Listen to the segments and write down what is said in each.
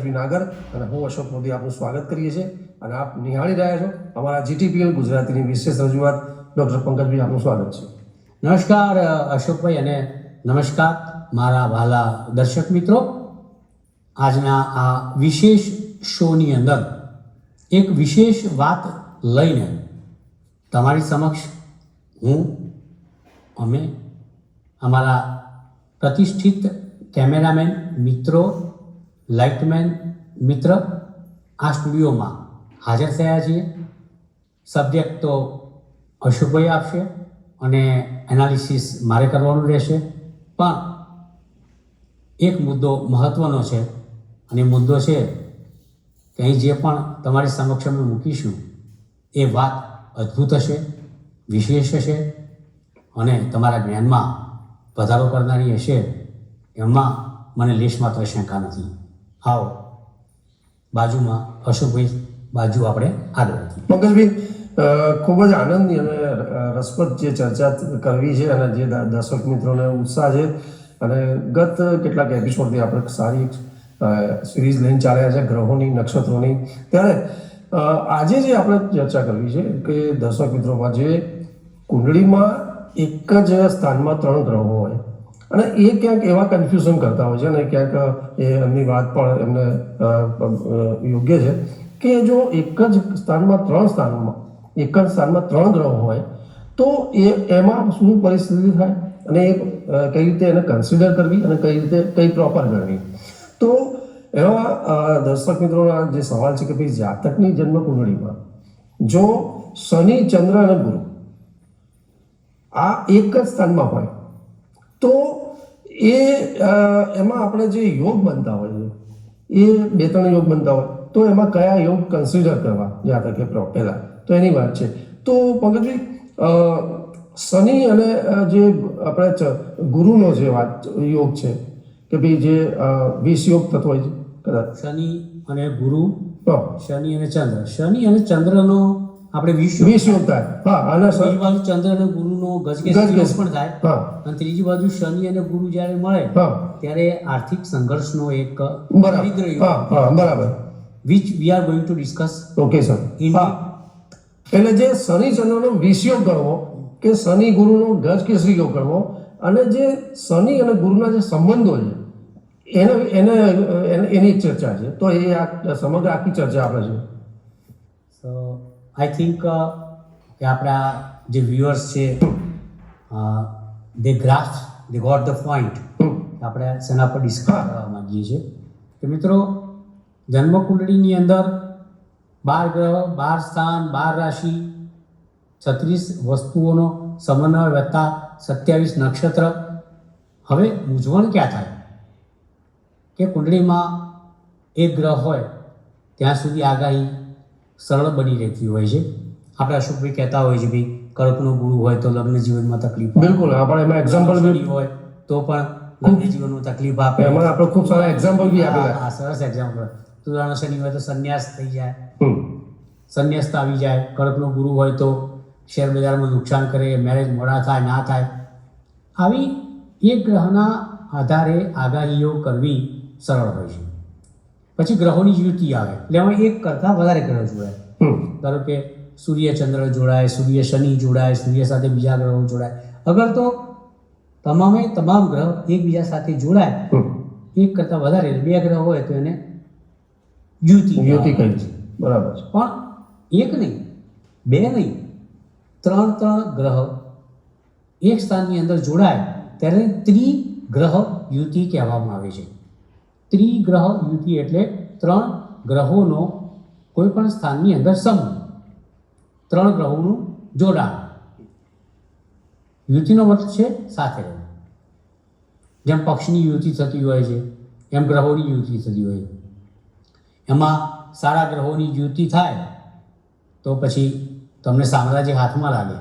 નાગર અને હું અશોક મોદી આપનું સ્વાગત કરીએ છીએ અને આપ નિહાળી રહ્યા છો અમારા જીટીપીએલ ગુજરાતીની વિશેષ રજૂઆત. ડૉક્ટર પંકજભાઈ આપનું સ્વાગત છે. નમસ્કાર અશોકભાઈ અને નમસ્કાર મારા વહાલા દર્શક મિત્રો. આજના આ વિશેષ શોની અંદર એક વિશેષ વાત લઈને તમારી સમક્ષ અમે અમારા પ્રતિષ્ઠિત કેમેરામેન મિત્રો, લાઇટમેન મિત્ર આ સ્ટુડિયોમાં હાજર થયા છીએ. સબ્જેક્ટ તો અશોકભાઈ આપશે અને એનાલિસિસ મારે કરવાનું રહેશે, પણ એક મુદ્દો મહત્ત્વનો છે અને મુદ્દો છે કે અહીં જે પણ તમારી સમક્ષ અમે મૂકીશું એ વાત અદ્ભુત હશે, વિશેષ હશે અને તમારા જ્ઞાનમાં વધારો કરનારી હશે. એમાં મને લેશ માત્ર શંકા નથી. આવો બાજુમાં અશોકભાઈ, બાજુ આપણે આગળ હતી. પંકજભાઈ, ખૂબ જ આનંદની અને રસપ્રદ જે ચર્ચા કરવી છે અને જે દર્શક મિત્રોને ઉત્સાહ છે અને ગત કેટલાક એપિસોડથી આપણે સારી સિરીઝ લઈને ચાલ્યા છે ગ્રહોની, નક્ષત્રોની. ત્યારે આજે જે આપણે ચર્ચા કરવી છે કે દર્શક મિત્રોમાં જે કુંડળીમાં એક જ સ્થાનમાં 3 ગ્રહો હોય અને એ ક્યાંક એવા કન્ફ્યુઝન કરતા હોય છે અને ક્યાંક એમની વાત પણ એમને યોગ્ય છે કે જો એક જ સ્થાનમાં 3 ગ્રહો હોય તો એમાં શું પરિસ્થિતિ થાય અને એ કઈ રીતે એને કન્સિડર કરવી અને કઈ પ્રોપર ગણવી. તો એવા દર્શક મિત્રોના જે સવાલ છે કે ભાઈ જાતકની જન્મ કુંડળીમાં જો શનિ, ચંદ્ર અને ગુરુ આ એક જ સ્થાનમાં હોય તો એમાં આપણે જે યોગ બનતા હોય એ 2-3 યોગ બનતા હોય તો એમાં કયા યોગ કન્સિડર કરવા જાતકે પહેલાં તો એની વાત છે. તો પંકજભાઈ, શનિ અને જે આપણે ગુરુનો જે વાત યોગ છે કે ભાઈ જે 20 યોગ થતો હોય છે કદાચ શનિ અને ગુરુ, શનિ અને ચંદ્ર, શનિ અને ચંદ્રનો આપણે 20 યોગ થાય. હા, અને બીજી બાજુ ચંદ્ર અને ગુરુનો ગજકેસરી પણ થાય. અને ત્રીજી બાજુ શનિ અને ગુરુ જ્યારે મળે ત્યારે આર્થિક સંઘર્ષનો એક બરાબર which we are going to discuss. Okay sir. એટલે જે શનિ ચંદ્રનો 20 યોગ ગણવો કે શનિ ગુરુનો ગજકેસરી યોગ ગણવો અને જે શનિ અને ગુરુના જે સંબંધો છે એની ચર્ચા છે. તો એ સમગ્ર આખી ચર્ચા આપણે છે. સો આઈ થિંક કે આપણા જે વ્યુઅર્સ છે દે ગોટ ધ પોઈન્ટ. આપણે શેના પર ડિસ્કસ કરવા માંગીએ છીએ કે મિત્રો, જન્મકુંડળીની અંદર 12 ગ્રહ, 12 સ્થાન, 12 રાશિ, 36 વસ્તુઓનો સમન્વય વત્તા 27 નક્ષત્ર. હવે મૂંઝવણ ક્યાં થાય કે કુંડળીમાં એક ગ્રહ હોય ત્યાં સુધી આગાહી સરળ બની રહેતી હોય છે. આપણે અશોકભાઈ કહેતા હોય છે ભાઈ કર્કનો ગુરુ હોય તો લગ્ન જીવનમાં તકલીફ. બિલકુલ, આપણે એમાં એક્ઝામ્પલ હોય તો પણ લગ્ન જીવનમાં તકલીફ આપે. એમાં આપણે ખૂબ સારા એક્ઝામ્પલ બી આપેલા. હા, સરસ એક્ઝામ્પલ. તુલાનો શનિ હોય તો સંન્યાસ થઈ જાય, સંન્યાસ આવી જાય. કર્કનો ગુરુ હોય તો શેર બજારમાં નુકસાન કરે, મેરેજ મોડા થાય, ના થાય. આવી એક ગ્રહના આધારે આગાહીઓ કરવી સરળ હોય છે. પછી ગ્રહોની યુતિ આવે એટલે એમાં એક કરતાં વધારે ગ્રહ જોડાય. ધારો કે સૂર્ય ચંદ્ર જોડાય, સૂર્ય શનિ જોડાય, સૂર્ય સાથે બીજા ગ્રહો જોડાય. અગર તો તમામ ગ્રહ એકબીજા સાથે જોડાય, એક કરતાં વધારે 2 ગ્રહ હોય તો એને યુતિ કહે છે. બરાબર છે. પણ એક નહીં, 2 નહીં, 3 ગ્રહ એક સ્થાનની અંદર જોડાય ત્યારે ત્રિગ્રહ યુતિ કહેવામાં આવે છે. ત્રિગ્રહ યુતિ એટલે 3 ગ્રહોનો કોઈ પણ સ્થાનની અંદર સમૂહ, 3 ગ્રહોનું જોડાણ. યુતિનો મતલબ છે સાથે રહેવું. જેમ પક્ષની યુતિ થતી હોય છે એમ ગ્રહોની યુતિ થતી હોય છે. એમાં સારા ગ્રહોની યુતિ થાય તો પછી તમને સામ્રાજ્ય હાથમાં લાગે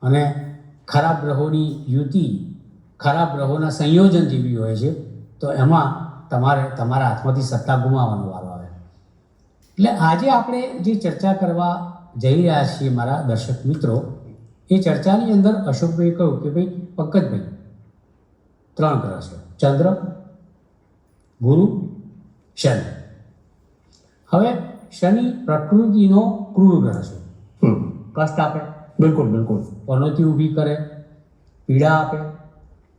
અને ખરાબ ગ્રહોની યુતિ, ખરાબ ગ્રહોના સંયોજન જેવી હોય છે તો એમાં તમારે તમારા હાથમાંથી સત્તા ગુમાવવાનો વારો આવે. એટલે આજે આપણે જે ચર્ચા કરવા જઈ રહ્યા છીએ મારા દર્શક મિત્રો, એ ચર્ચાની અંદર અશોકભાઈ કહ્યું કે ભાઈ પંકજભાઈ 3 ગ્રહ છે, ચંદ્ર, ગુરુ, શનિ. હવે શનિ પ્રકૃતિનો ક્રૂર ગ્રહ છે. હમ. કષ્ટ આપે, બિલકુલ બિલકુલ. પનોતી ઊભી કરે, પીડા આપે,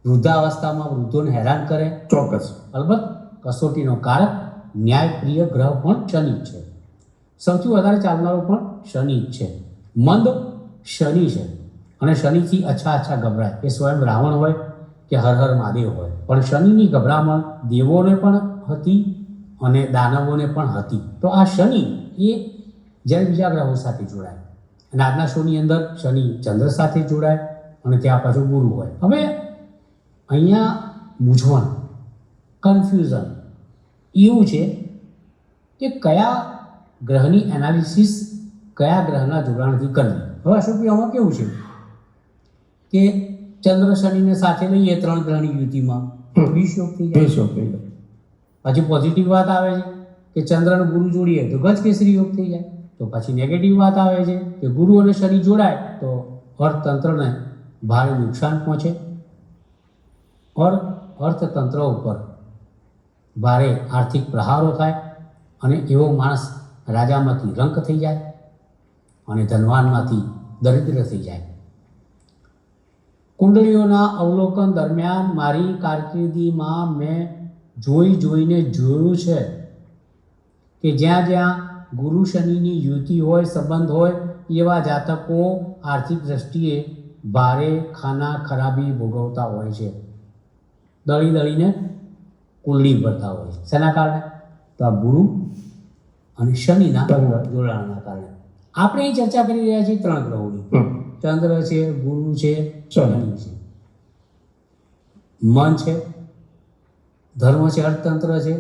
વૃદ્ધાવસ્થામાં વૃદ્ધોને હેરાન કરે. ચોક્કસ. અલબત્ત કસોટીનો કારક ન્યાયપ્રિય ગ્રહ પણ શનિ જ છે. સૌથી વધારે ચાલનારો પણ શનિ જ છે. મંદ શનિ છે અને શનિથી અચ્છા ગભરાય. એ સ્વયં રાવણ હોય કે હર હર મહાદેવ હોય, પણ શનિની ગભરામણ દેવોને પણ હતી અને દાનવોને પણ હતી. તો આ શનિ એ જ્યારે બીજા ગ્રહો સાથે જોડાય અને આજના શોની અંદર શનિ ચંદ્ર સાથે જોડાય અને ત્યાં પાછું ગુરુ હોય. હવે અહીંયા મૂંઝવણ, કન્ફ્યુઝન એવું છે કે કયા ગ્રહની એનાલિસિસ કયા ગ્રહના જોડાણથી કરવી. હવે અશોકભાઈ આમાં કેવું છે કે ચંદ્ર શનિને સાથે લઈએ 3 ગ્રહની યુતિમાં 20 યોગ થઈ જાય. 20 યોગ થઈ જાય. પછી પોઝિટિવ વાત આવે છે કે ચંદ્ર અને ગુરુ જોડીએ તો ગજ કેસરી યોગ થઈ જાય. તો પછી નેગેટિવ વાત આવે છે કે ગુરુ અને શનિ જોડાય તો અર્થતંત્રને ભારે નુકસાન પહોંચે, અર્થતંત્ર ઉપર ભારે આર્થિક પ્રહારો થાય અને એવો માણસ રાજામાંથી રંક થઈ જાય અને ધનવાનમાંથી દરિદ્ર થઈ જાય. કુંડળીઓના અવલોકન દરમિયાન મારી કારકિર્દીમાં મેં જોઈને જોયું છે કે જ્યાં જ્યાં ગુરુ શનિની યુતિ હોય, સંબંધ હોય, એવા જાતકો આર્થિક દ્રષ્ટિએ ભારે ખાના ખરાબી ભોગવતા હોય છે. દળીને કુંડળી ભરતા હોય છે. શેના કારણે? તો આ ગુરુ અને શનિના જોડાણના કારણે. આપણે અહીં ચર્ચા કરી રહ્યા છીએ 3 ગ્રહોની. ચંદ્ર છે, ગુરુ છે, શનિ છે, મન છે, ધર્મ છે, અર્થતંત્ર છે,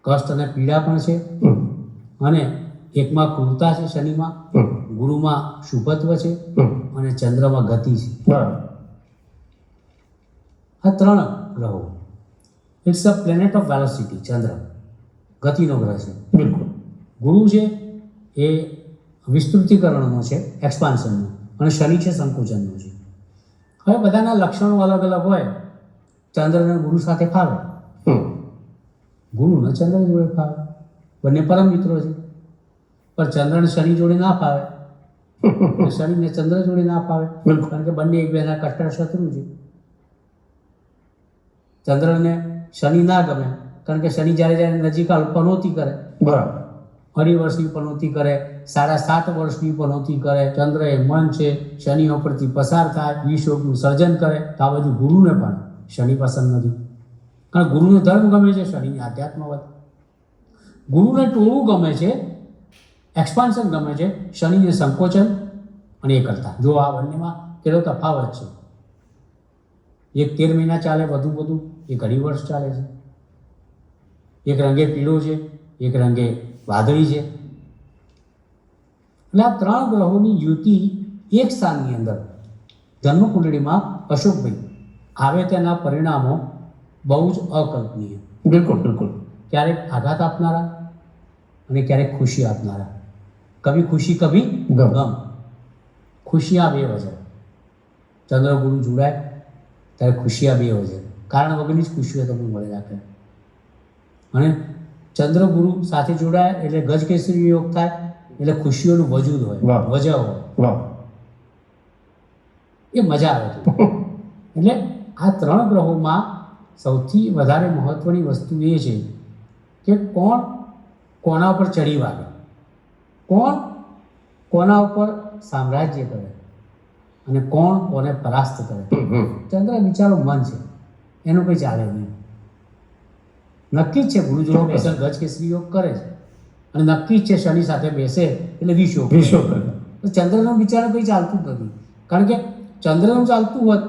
કષ્ટ અને પીડા પણ છે અને એકમાં ક્રૂરતા છે શનિમાં, ગુરુમાં શુભત્વ છે અને ચંદ્રમાં ગતિ છે. આ 3 ગ્રહો. It's a planet of velocity. ચંદ્ર ગતિનો ગ્રહ છે. બિલકુલ. ગુરુ છે એ વિસ્તૃતિકરણનો છે, એક્સપાન્શનનો, અને શનિ છે સંકુચનનો છે. હવે બધાના લક્ષણો અલગ અલગ હોય. ચંદ્ર અને ગુરુ સાથે ફાવે, ગુરુ ને ચંદ્ર જોડે ફાવે, બંને પરમ મિત્રો છે. પણ ચંદ્ર ને શનિ જોડે ના ફાવે, શનિ ને ચંદ્ર જોડે ના ફાવે, કારણ કે બંને એકબીજાના કટ્ટર શત્રુ છે. ચંદ્રને શનિ ના ગમે કારણ કે શનિ જ્યારે નજીક પનોતી કરે, બરાબર, 2.5 વર્ષની પનોતી કરે, 7.5 વર્ષની પનોતી કરે, ચંદ્ર એ મન છે, શનિ ઉપરથી પસાર થાય, 20 યોગનું સર્જન કરે. તો આ બાજુ ગુરુને પણ શનિ પસંદ નથી, કારણ ગુરુનો ધર્મ ગમે છે, શનિની આધ્યાત્મવાદ. ગુરુને ટોળું ગમે છે, એક્સપાન્શન ગમે છે, શનિને સંકોચન અને એકલતા. જો આ બંનેમાં કેટલો તફાવત છે. એક 13 મહિના ચાલે વધુ, એક 2.5 વર્ષ ચાલે છે. એક રંગે પીળો છે, એક રંગે વાદળી છે. એટલે આ 3 ગ્રહોની યુતિ એક સ્થાનની અંદર જન્મકુંડળીમાં અશોકભાઈ આવે તેના પરિણામો બહુ જ અકલ્પનીય. બિલકુલ. ક્યારેક આઘાત આપનારા અને ક્યારેક ખુશી આપનારા. કભી ખુશી કભી ગમ. ખુશી આ 2 વજન. ચંદ્ર ગુરુ જોડાય ત્યારે ખુશી આ 2 વજન. કારણ વગરની જ ખુશીઓ તમને મળે રાખે. અને ચંદ્ર ગુરુ સાથે જોડાય એટલે ગજ કેસરી યોગ થાય, એટલે ખુશીઓનું વજૂદ હોય, વજહ હોય, એ મજા આવે છે. એટલે આ 3 ગ્રહોમાં સૌથી વધારે મહત્વની વસ્તુ એ છે કે કોણ કોના ઉપર ચડી વાગે, કોણ કોના ઉપર સામ્રાજ્ય કરે અને કોણ કોને પરાસ્ત કરે. ચંદ્ર બિચારો મન છે, એનું કંઈ ચાલે નહીં. નક્કી જ છે ગુરુ જોડે બેસે ગજ કેસરી યોગ કરે છે અને નક્કી જ છે શનિ સાથે બેસે એટલે 20 યોગ કરે. તો ચંદ્રનું બિચારો કંઈ ચાલતું જ નથી, કારણ કે ચંદ્રનું ચાલતું હોત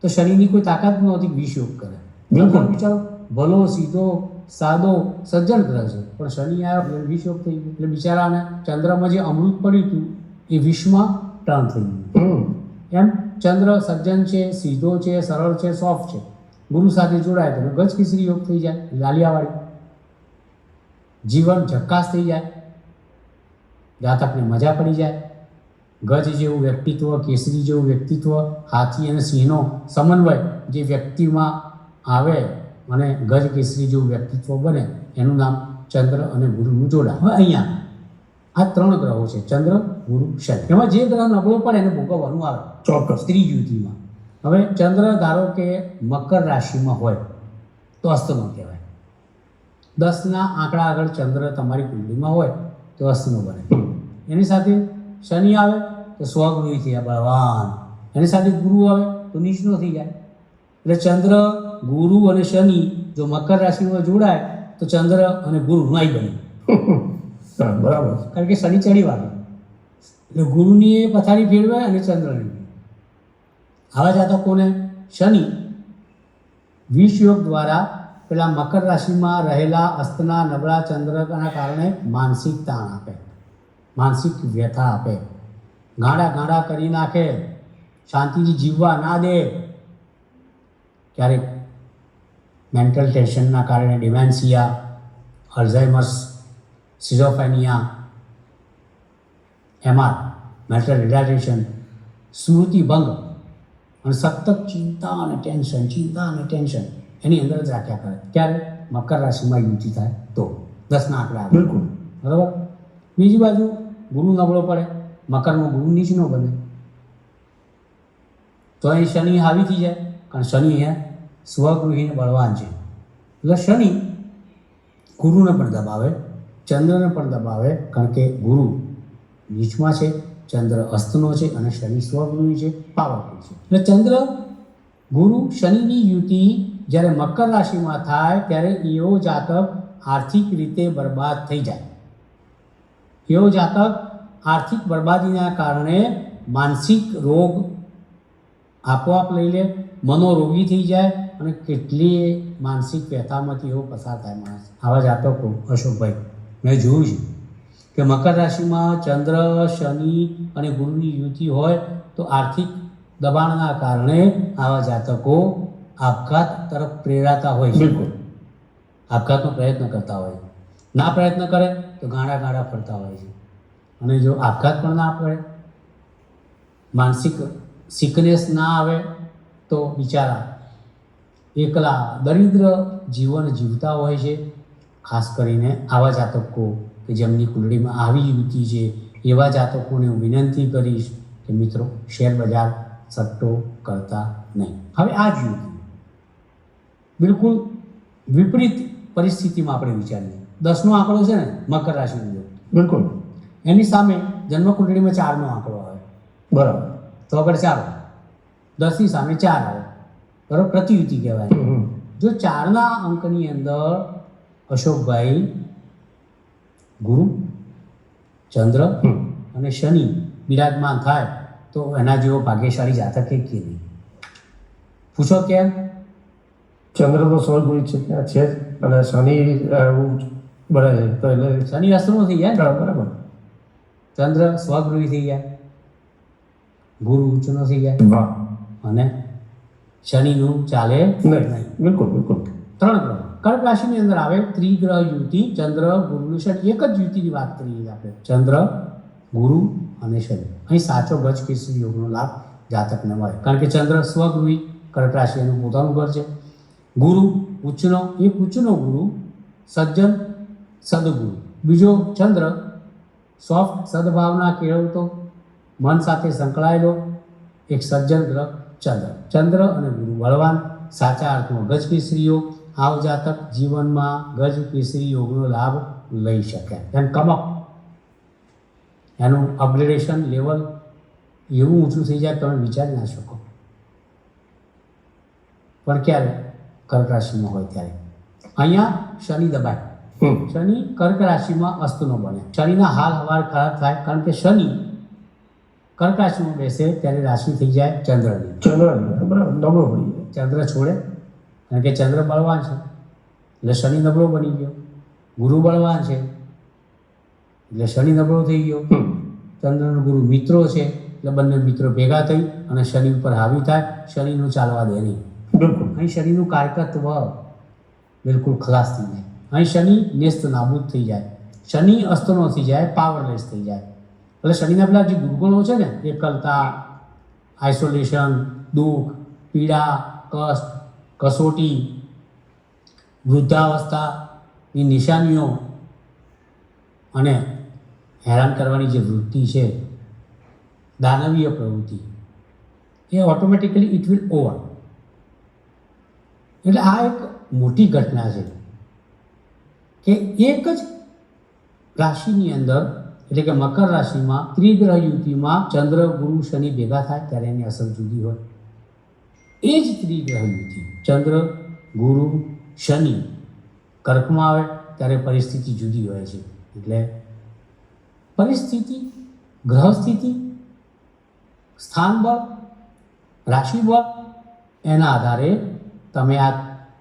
તો શનિની કોઈ તાકાત નહોતી 20 યોગ કરે. ચંદ્ર બિચારો ભલો, સીધો, સાદો, સજ્જન ગ્રહ છે, પણ શનિ આવ્યો 20 યોગ થઈ ગયો. એટલે બિચારાને ચંદ્રમાં જે અમૃત પડ્યું હતું એ વિષમાં ટર્ન થઈ ગયું. એમ ચંદ્ર સજ્જન છે, સીધો છે, સરળ છે, સોફ્ટ છે. ગુરુ સાથે જોડાય તો ગજ કેસરી યોગ થઈ જાય, લાલિયાવાળી. જીવન ઝક્કાસ થઈ જાય, જાતકને મજા પડી જાય. ગજ જેવું વ્યક્તિત્વ, કેસરી જેવું વ્યક્તિત્વ, હાથી અને સિંહનો સમન્વય જે વ્યક્તિમાં આવે અને ગજ કેસરી જેવું વ્યક્તિત્વ બને, એનું નામ ચંદ્ર અને ગુરુનું જોડાણ. હવે અહીંયા આ 3 ગ્રહો છે, ચંદ્ર, ગુરુ, શનિ. એમાં જે ગ્રહ નબળો પડે એને ભોગવવાનું આવે ચોક્કસ. ત્રિયુતિમાં. હવે ચંદ્ર ધારો કે મકર રાશિમાં હોય તો અસ્તનો કહેવાય. 10ના આંકડા આગળ ચંદ્ર તમારી કુંડળીમાં હોય તો અસ્તનો બને. એની સાથે શનિ આવે તો સ્વગૃહી થઈ જાય, બળવાન. એની સાથે ગુરુ આવે તો નીચનો થઈ જાય. એટલે ચંદ્ર, ગુરુ અને શનિ જો મકર રાશિમાં જોડાય તો ચંદ્ર અને ગુરુ નાઈ બને. હા, બરાબર. કારણ કે શનિ ચડી વાગે એટલે ગુરુની એ પથારી ફેરવે અને ચંદ્રની. આવા જાતકોને શનિ વિષ યોગ દ્વારા પેલા મકર રાશિમાં રહેલા અસ્તના નબળા ચંદ્રના કારણે માનસિક તાણ આપે, માનસિક વ્યથા આપે, ગાંડા કરી નાખે, શાંતિથી જીવવા ના દે. ક્યારેક મેન્ટલ ટેન્શનના કારણે dementia, Alzheimer's, schizophrenia, MR, mental retardation, સ્મૃતિ ભંગ અને સતત ચિંતા અને ટેન્શન એની અંદર જ રાખ્યા કરે. ક્યારે? મકર રાશિમાં યુતિ થાય તો 10ના આંકડા આવે. બિલકુલ. બરાબર. બીજી બાજુ ગુરુ નબળો પડે, મકરમાં ગુરુ નીચનો બને તો અહીં શનિ હાવી થઈ જાય. કારણ શનિ અહીંયા સ્વગૃહીને બળવાન છે એટલે શનિ ગુરુને પણ દબાવે, ચંદ્રને પણ દબાવે. કારણ કે ગુરુ નીચમાં છે, ચંદ્ર અસ્તનો છે અને શનિ સ્વગૃહી છે, પાવરફુલ છે. એટલે ચંદ્ર, ગુરુ, શનિની યુતિ જ્યારે મકર રાશિમાં થાય ત્યારે એવો જાતક આર્થિક રીતે બરબાદ થઈ જાય. એવો જાતક આર્થિક બરબાદીના કારણે માનસિક રોગ આપોઆપ લઈ લે, મનોરોગી થઈ જાય અને કેટલીય માનસિક વ્યથામાંથી એવો પસાર થાય માણસ. આવા જાતકો અશોકભાઈ મેં જોયું છે કે મકર રાશિમાં ચંદ્ર, શનિ અને ગુરુની યુતિ હોય તો આર્થિક દબાણના કારણે આવા જાતકો આપઘાત તરફ પ્રેરાતા હોય છે. બિલકુલ. આપઘાતનો પ્રયત્ન કરતા હોય. ના પ્રયત્ન કરે તો ગાંડા ફરતા હોય છે. અને જો આપઘાત પણ ના પડે, માનસિક સિકનેસ ના આવે તો બિચારા એકલા દરિદ્ર જીવન જીવતા હોય છે. ખાસ કરીને આવા જાતકો કે જેમની કુંડળીમાં આવી યુતિ છે એવા જાતકોને હું વિનંતી કરીશ કે મિત્રો શેર બજાર સટ્ટો કરતા નહીં. હવે આ જ યુતિ બિલકુલ વિપરીત પરિસ્થિતિમાં આપણે વિચારીએ. 10નો આંકડો છે ને મકર રાશિનો, બિલકુલ. એની સામે જન્મકુંડળીમાં 4નો આંકડો આવે, બરાબર. તો આગળ 4, 10ની સામે 4 આવે, બરાબર. પ્રતિયુતિ કહેવાય. જો 4ના અંકની અંદર અશોકભાઈ ગુરુ, ચંદ્ર અને શનિ બિરાજમાન થાય તો એના જેવો ભાગ્યશાળી જાતક કે નહીં. પૂછો કેમ? ચંદ્ર તો સ્વગૃહી છે, ત્યાં છે જ. અને શનિ એવું બને છે તો એટલે શનિ અસ્તનો થઈ જાય ને, હા, બરાબર. ચંદ્ર સ્વગૃહી થઈ જાય, ગુરુ ઉચ્ચનો થઈ જાય વાહ. અને શનિનું ચાલે નહીં, બિલકુલ. 3 ગ્રહ કર્ક રાશિની અંદર આવે. ત્રિગ્રહ યુતિ ચંદ્ર, ગુરુ, શનિ. એક જ યુતિની વાત કરીએ આપણે, ચંદ્ર, ગુરુ અને શનિ. અહીં સાચો ગજ કેસરી યોગનો લાભ જાતકને મળે. કારણ કે ચંદ્ર સ્વગૃહી, કર્ક રાશિ એનું પોતાનું ઘર છે. ગુરુ ઉચ્ચનો, એક ઉચ્ચનો ગુરુ સજ્જન સદગુરુ. બીજો ચંદ્ર સોફ્ટ સદભાવના કેળવતો, મન સાથે સંકળાયેલો એક સજ્જન ગ્રહ ચંદ્ર અને ગુરુ બળવાન. સાચા અર્થમાં ગજ કેસરી યોગ. આવ જાતક જીવનમાં ગજ કેસરી યોગનો લાભ લઈ શકે. એમ કમઅપ, એનું અપગ્રેડેશન લેવલ એવું ઊંચું થઈ જાય તમે વિચારી ના શકો. પણ ક્યારે? કર્ક રાશિમાં હોય ત્યારે. અહીંયા શનિ દબાય. શનિ કર્ક રાશિમાં અસ્તનો બને. શનિના હાલ હવાર ખરાબ થાય. કારણ કે શનિ કર્ક રાશિમાં બેસે ત્યારે રાશિ થઈ જાય ચંદ્રની. બરાબર. નબળો પડી જાય. ચંદ્ર છોડે, કારણ કે ચંદ્ર બળવાન છે એટલે શનિ નબળો બની ગયો. ગુરુ બળવાન છે એટલે શનિ નબળો થઈ ગયો. ચંદ્રનો ગુરુ મિત્રો છે એટલે બંને મિત્રો ભેગા થઈ અને શનિ ઉપર હાવી થાય. શનિનું ચાલવા દે નહીં. બિલકુલ. અહીં શનિનું કારકત્વ બિલકુલ ખલાસ થઈ જાય. અહીં શનિ નેસ્ત નાબૂદ થઈ જાય. શનિ અસ્તનો થઈ જાય, પાવરલેસ થઈ જાય. એટલે શનિના પેલા જે દુર્ગુણો છે ને, એકલતા, આઇસોલેશન, દુઃખ, પીડા, કષ્ટ, કસોટી, વૃદ્ધાવસ્થાની નિશાનીઓ અને હેરાન કરવાની જે વૃત્તિ છે, દાનવીય પ્રવૃત્તિ, એ ઓટોમેટિકલી ઇટ વિલ ઓવર. એટલે આ એક મોટી ઘટના છે કે એક જ રાશિની અંદર, એટલે કે મકર રાશિમાં ત્રિગ્રહ યુતિમાં ચંદ્ર ગુરુ શનિ ભેગા થાય ત્યારે એની અસર જુદી હોય. એ જ ત્રિગ્રહ યુતિ ચંદ્ર ગુરુ શનિ કર્કમાં આવે ત્યારે પરિસ્થિતિ જુદી હોય છે. એટલે પરિસ્થિતિ, ગ્રહ સ્થિતિ, સ્થાન બળ, રાશિ બળ, એના આધારે તમે આ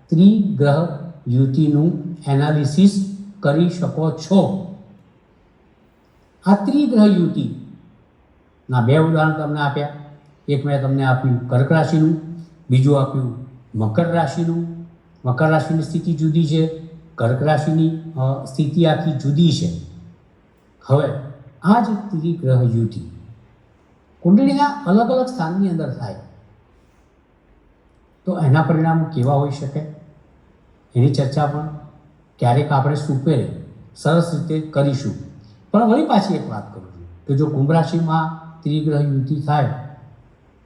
ત્રિગ્રહ યુતિનું એનાલિસિસ કરી શકો છો. આ ત્રિગ્રહ યુતિના 2 ઉદાહરણ તમને આપ્યા. એક મેં તમને આપ્યું કર્ક રાશિનું, બીજું આપ્યું મકર રાશિનું. મકર રાશિની સ્થિતિ જુદી છે, કર્ક રાશિની સ્થિતિ આખી જુદી છે. હવે આ જ ત્રિગ્રહ યુતિ કુંડળીના અલગ અલગ સ્થાનની અંદર થાય તો એના પરિણામો કેવા હોઈ શકે, એની ચર્ચા પણ ક્યારેક આપણે સુપેરે સરસ રીતે કરીશું. પણ વળી પાછી એક વાત કરું છું કે જો કુંભ રાશિમાં ત્રિગ્રહ યુતિ થાય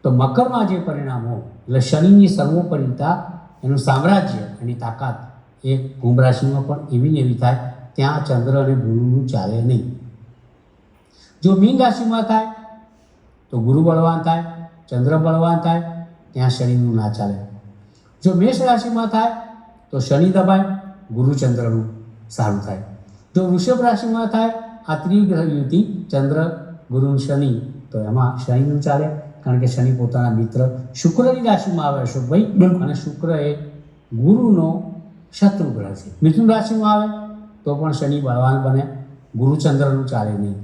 તો મકરમાં જે પરિણામો, એટલે શનિની સર્વોપરિતા, એનું સામ્રાજ્ય, એની તાકાત, એ કુંભ રાશિમાં પણ એવી ને એવી થાય. ત્યાં ચંદ્ર અને ગુરુનું ચાલે નહીં. જો મીન રાશિમાં થાય તો ગુરુ બળવાન થાય, ચંદ્ર બળવાન થાય, ત્યાં શનિનું ના ચાલે. જો મેષ રાશિમાં થાય તો શનિ દબાય, ગુરુ ચંદ્રનું સારું થાય. જો વૃષભ રાશિમાં થાય આ ત્રિગ્રહ યુતિ ચંદ્ર ગુરુ શનિ, તો એમાં શનિનું ચાલે, કારણ કે શનિ પોતાના મિત્ર શુક્રની રાશિમાં આવે અશોકભાઈ, અને શુક્ર એ ગુરુનો શત્રુ ગ્રહ છે. મિથુન રાશિમાં આવે તો પણ શનિ બળવાન બને, ગુરુ ચંદ્રનું ચાલે નહીં.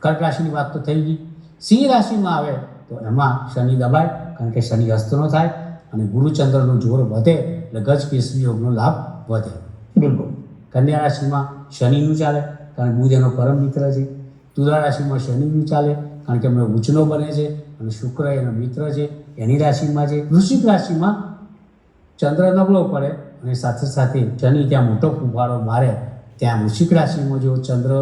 કર્ક રાશિની વાત તો થઈ ગઈ. સિંહ રાશિમાં આવે તો એમાં શનિ દબાય, કારણ કે શનિ હસ્તનો થાય અને ગુરુચંદ્રનું જોર વધે એટલે ગજ કેસરી યોગનો લાભ વધે. બિલકુલ. કન્યા રાશિમાં શનિનું ચાલે, કારણ કે બુધ એનો પરમ મિત્ર છે. તુલા રાશિમાં શનિનું ચાલે, કારણ કે એમનો ઉચનો બને છે અને શુક્ર એનો મિત્ર છે, એની રાશિમાં છે. વૃશ્ચિક રાશિમાં ચંદ્ર નબળો પડે અને સાથે સાથે શનિ ત્યાં મોટો ફૂફાડો મારે, ત્યાં વૃશ્ચિક રાશિમાં જો ચંદ્ર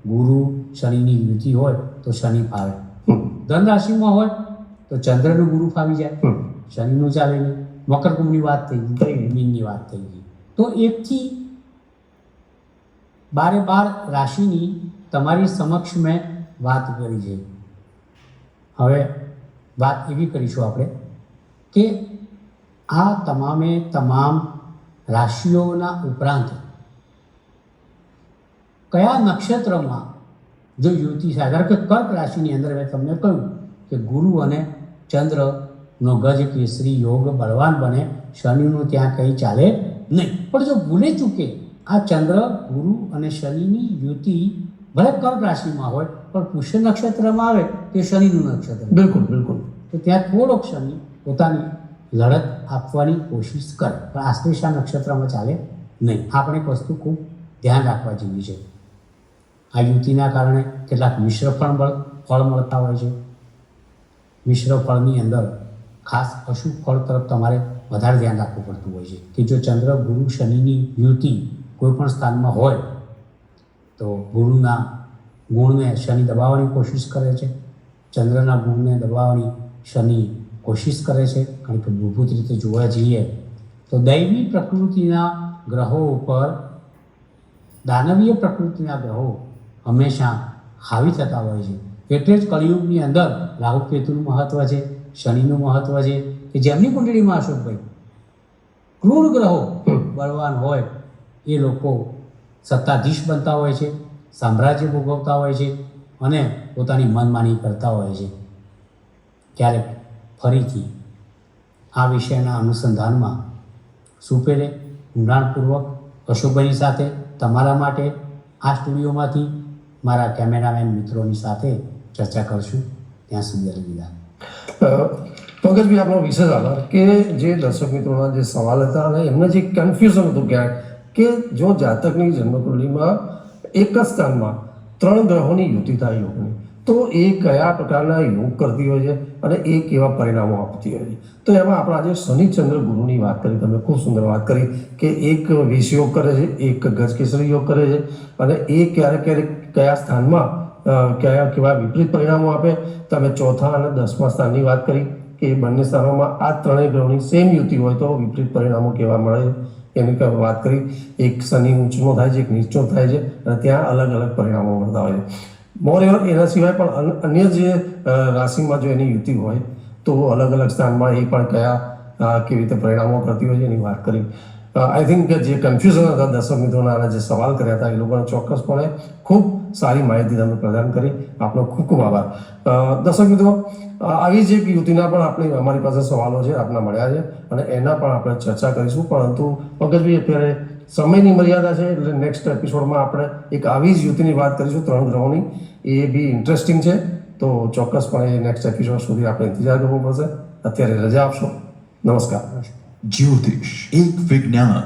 ગુરુ શનિની યુતિ હોય તો શનિ ફાવે. ધન રાશિમાં હોય તો ચંદ્રનું ગુરુ ફાવી જાય, શનિનું ચાલે નહીં. મકર કુંભની વાત થઈ ગઈ, મીનની વાત થઈ ગઈ. તો 1 થી 12 રાશિની તમારી સમક્ષ મેં વાત કરી છે. હવે વાત એવી કરીશું આપણે કે આ તમામે તમામ રાશિઓના ઉપરાંત કયા નક્ષત્રમાં જો યુતિ થાય. ધારો કે કર્ક રાશિની અંદર મેં તમને કહ્યું કે ગુરુ અને ચંદ્રનો ગજ કેસરી યોગ બળવાન બને, શનિનું ત્યાં કંઈ ચાલે નહીં. પણ જો ભૂલે ચૂકે આ ચંદ્ર ગુરુ અને શનિની યુતિ ભલે કર્ક રાશિમાં હોય પણ પુષ્ય નક્ષત્રમાં આવે તો શનિનું નક્ષત્ર. બિલકુલ બિલકલ. તો ત્યાં થોડોક શનિ પોતાની લડત આપવાની કોશિશ કરે, પણ આશ્લેષા નક્ષત્રમાં ચાલે નહીં. આપણે એક વસ્તુ ખૂબ ધ્યાન રાખવા જેવી છે. આ યુતિના કારણે કેટલાક મિશ્ર ફળ મળતા હોય છે. મિશ્ર ફળની અંદર ખાસ અશુભ ફળ તરફ તમારે વધારે ધ્યાન રાખવું પડતું હોય છે કે જો ચંદ્ર ગુરુ શનિની યુતિ કોઈ પણ સ્થાનમાં હોય તો ગુરુના ગુણને શનિ દબાવવાની કોશિશ કરે છે, ચંદ્રના ગુણને દબાવવાની શનિ કોશિશ કરે છે. કારણ કે મૂળભૂત રીતે જોવા જઈએ તો દૈવી પ્રકૃતિના ગ્રહો ઉપર દાનવીય પ્રકૃતિના ગ્રહો હંમેશા હાવી થતા હોય છે. એટલે જ કળિયુગની અંદર રાહુ કેતુનું મહત્વ છે, શનિનું મહત્વ છે કે જેમની કુંડળીમાં અશોકભાઈ ક્રૂર ગ્રહો બળવાન હોય એ લોકો સત્તાધીશ બનતા હોય છે, સામ્રાજ્ય ભોગવતા હોય છે અને પોતાની મનમાની કરતા હોય છે. ક્યારેક ફરીથી આ વિષયના અનુસંધાનમાં સુપેરે ઊંડાણપૂર્વક અશોકભાઈની સાથે તમારા માટે આ સ્ટુડિયોમાંથી મારા કેમેરામેન મિત્રોની સાથે ચર્ચા કરશું. ત્યાં સુધી અલવિદા. પંકજભાઈ, આપનો વિશેષ આભાર કે જે દર્શક મિત્રોના જે સવાલ હતા અને એમને જે કન્ફ્યુઝન હતું ક્યાંક કે જો જાતકની જન્મકુંડલીમાં એક જ સ્થાનમાં 3 ગ્રહોની યુતિ થાય યોગની, તો તો એ કયા પ્રકારના યોગ કરતી હોય છે અને એ કેવા પરિણામો આપતી હોય છે. તો એમાં આપણે આજે શનિચંદ્ર ગુરુની વાત કરી, તમે ખૂબ સુંદર વાત કરી કે એક વિષ યોગ કરે છે, એક ગજકેસરી યોગ કરે છે અને એ ક્યારેક ક્યારેક કયા સ્થાનમાં કેવા વિપરીત પરિણામો આપે. તમે ચોથા અને 10મા સ્થાનની વાત કરી કે એ બંને સ્થાનોમાં આ ત્રણેય ગ્રહોની સેમ યુતિ હોય તો વિપરીત પરિણામો કેવા મળે છે એની વાત કરી. એક શનિ ઊંચનો થાય છે, એક નીચો થાય છે અને ત્યાં અલગ અલગ પરિણામો મળતા હોય છે. મોરેઓવર એના સિવાય પણ અન્ય જે રાશિમાં જો એની યુતિ હોય તો અલગ અલગ સ્થાનમાં એ પણ કેવી રીતે પરિણામો કરતી હોય છે એની વાત કરી. આઈ થિંક જે કન્ફ્યુઝન હતા દર્શક મિત્રોના અને જે સવાલ કર્યા હતા એ લોકોને ચોક્કસપણે ખૂબ સારી માહિતી તમે પ્રદાન કરી. આપનો ખૂબ ખૂબ આભાર. દર્શક મિત્રો, આવી જ એક યુતિના પણ અમારી પાસે સવાલો છે, આપના મળ્યા છે અને એના પણ આપણે ચર્ચા કરીશું. પરંતુ પંકજભાઈ, અત્યારે સમયની મર્યાદા છે એટલે નેક્સ્ટ એપિસોડમાં આપણે એક આવી જ યુતિની વાત કરીશું, 3 ગ્રહોની. એ બી ઇન્ટરેસ્ટિંગ છે, તો ચોક્કસપણે નેક્સ્ટ એપિસોડ સુધી આપણે ઇંતજાર કરવો પડશે. અત્યારે રજા આપશો. નમસ્કાર. જ્યોતિષ એક વિજ્ઞાન.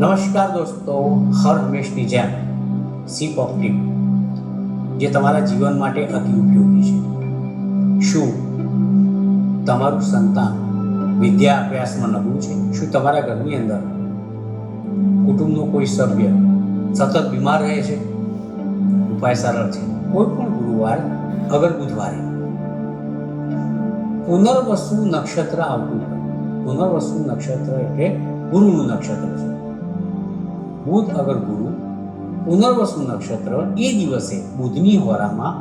નમસ્કાર દોસ્તો, હર હંમેશની જેમ સીપ ઓપ્ટિક જે તમારા જીવન માટે અતિ ઉપયોગી છે. શું તમારું સંતાન વિદ્યા અભ્યાસમાં નબળું છે? શું તમારા ઘરની અંદર કુટુંબનો કોઈ સભ્ય સતત બીમાર રહે છે? ઉપાય સરળ છે. કોઈ પણ ગુરુવાર અગર બુધવારે પુનર્વસુ નક્ષત્ર આવતું હોય. પુનર્વસુ નક્ષત્ર એટલે ગુરુનું નક્ષત્ર છે. બુધ અગર ગુરુ પુનર્વસુ નક્ષત્ર એ દિવસે બુધની હોરામાં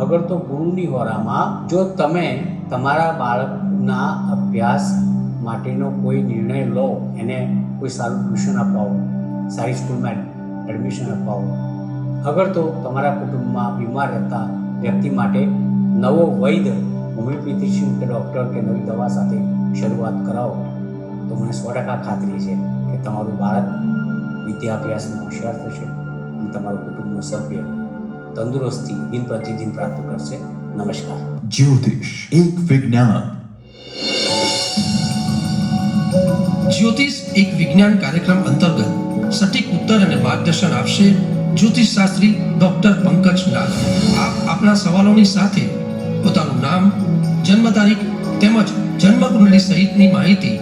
અગર તો ગુરુની હોરામાં જો તમે તમારા બાળકના અભ્યાસ માટેનો કોઈ નિર્ણય લો, એને કોઈ સારું ટ્યુશન અપાવો, સારી સ્કૂલમાં એડમિશન અપાવો, અગર તો તમારા કુટુંબમાં બીમાર રહેતા વ્યક્તિ માટે નવો વૈદ્ય હોમિયોપેથિશિયન કે ડૉક્ટર કે નવી દવા સાથે શરૂઆત કરાવો તો મને 100% ખાતરી છે કે તમારું બાળક વિદ્યાભ્યાસમાં હોશિયાર થશે અને તમારું કુટુંબનું સભ્ય તંદુરસ્તી દિન પ્રતિદિન પ્રાપ્ત કરશે. નમસ્કાર. જ્યોતિષ એક વિજ્ઞાન. જ્યોતિષ એક વિજ્ઞાન કાર્યક્રમ અંતર્ગત સટીક ઉત્તર અને માર્ગદર્શન આપશે જ્યોતિષ શાસ્ત્રી ડોક્ટર પંકજ નાગ. આપ આપના સવાલોની સાથે પોતાનું નામ, જન્મ તારીખ તેમજ જન્મ કુંડળી સહિતની માહિતી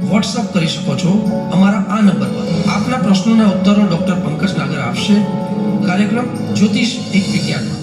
વોટ્સઅપ કરી શકો છો અમારા આ નંબર પર. આપના પ્રશ્નોના ઉત્તરો ડોક્ટર પંકજ નાગર આપશે કાર્યક્રમ જ્યોતિષ એક વિજ્ઞાનમાં.